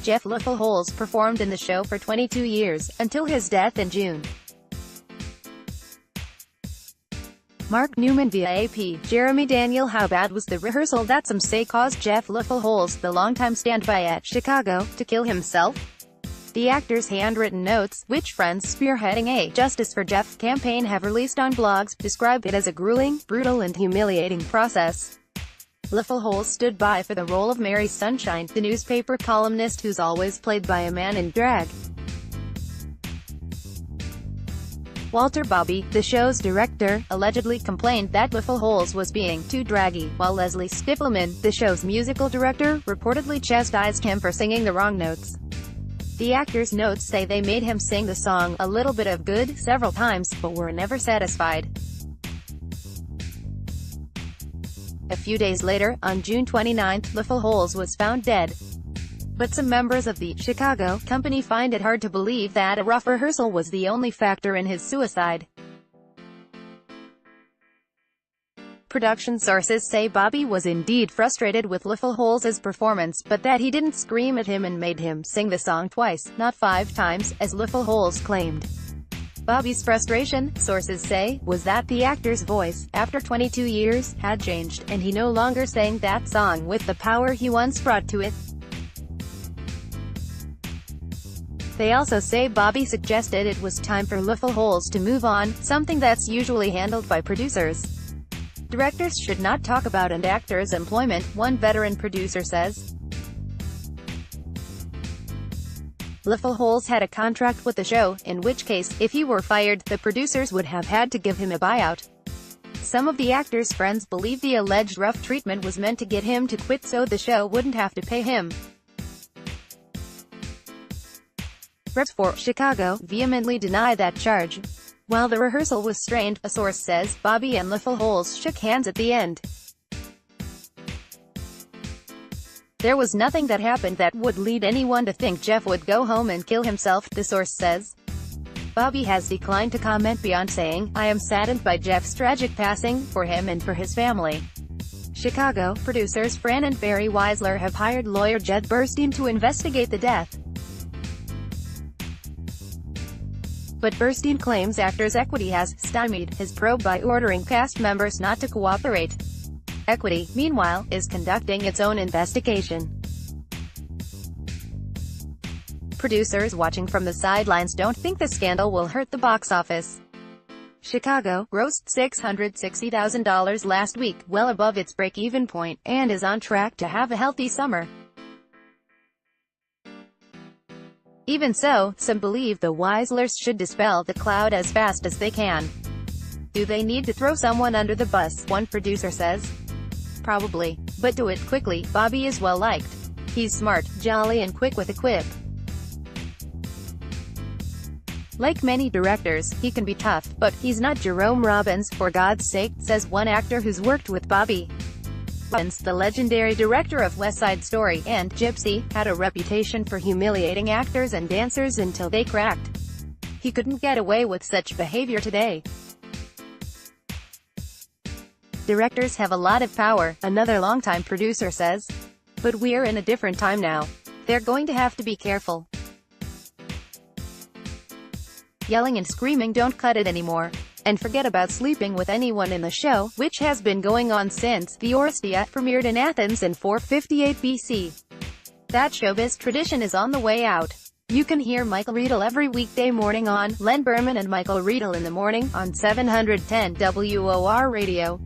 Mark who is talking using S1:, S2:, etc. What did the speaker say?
S1: Jeff Loeffelholz performed in the show for 22 years, until his death in June. Mark Newman via AP. Jeremy Daniel. How bad was the rehearsal that some say caused Jeff Loeffelholz, the longtime standby at Chicago, to kill himself? The actor's handwritten notes, which friends spearheading a Justice for Jeff campaign have released on blogs, describe it as a grueling, brutal and humiliating process. Loeffelholz stood by for the role of Mary Sunshine, the newspaper columnist who's always played by a man in drag. Walter Bobby, the show's director, allegedly complained that Loeffelholz was being too draggy, while Leslie Stiffelman, the show's musical director, reportedly chastised him for singing the wrong notes. The actor's notes say they made him sing the song "A Little Bit of Good" several times, but were never satisfied. A few days later, on June 29, Loeffelholz was found dead. But some members of the Chicago company find it hard to believe that a rough rehearsal was the only factor in his suicide. Production sources say Bobby was indeed frustrated with Loeffelholz's performance, but that he didn't scream at him and made him sing the song twice, not 5 times, as Loeffelholz claimed. Bobby's frustration, sources say, was that the actor's voice, after 22 years, had changed, and he no longer sang that song with the power he once brought to it. They also say Bobby suggested it was time for Loeffelholz to move on, something that's usually handled by producers. Directors should not talk about an actor's employment, one veteran producer says. Loeffelholz had a contract with the show, in which case, if he were fired, the producers would have had to give him a buyout. Some of the actor's friends believe the alleged rough treatment was meant to get him to quit so the show wouldn't have to pay him. Reps for Chicago vehemently deny that charge. While the rehearsal was strained, a source says, Bobby and Loeffelholz shook hands at the end. There was nothing that happened that would lead anyone to think Jeff would go home and kill himself, the source says. Bobby has declined to comment beyond saying, "I am saddened by Jeff's tragic passing, for him and for his family." Chicago producers Fran and Barry Weisler have hired lawyer Jed Burstein to investigate the death. But Burstein claims Actors Equity has stymied his probe by ordering cast members not to cooperate. Equity, meanwhile, is conducting its own investigation. Producers watching from the sidelines don't think the scandal will hurt the box office. Chicago grossed $660,000 last week, well above its break-even point, and is on track to have a healthy summer. Even so, some believe the Weislers should dispel the cloud as fast as they can. Do they need to throw someone under the bus? One producer says. Probably. But do it quickly. Bobby is well liked. He's smart, jolly and quick with a quip. Like many directors, he can be tough, but he's not Jerome Robbins, for God's sake, says one actor who's worked with Bobby. Robbins, the legendary director of West Side Story and Gypsy, had a reputation for humiliating actors and dancers until they cracked. He couldn't get away with such behavior today. Directors have a lot of power, another longtime producer says. But we're in a different time now. They're going to have to be careful. Yelling and screaming don't cut it anymore. And forget about sleeping with anyone in the show, which has been going on since the Oresteia premiered in Athens in 458 BC. That showbiz tradition is on the way out. You can hear Michael Riedel every weekday morning on Len Berman and Michael Riedel in the Morning on 710 WOR Radio.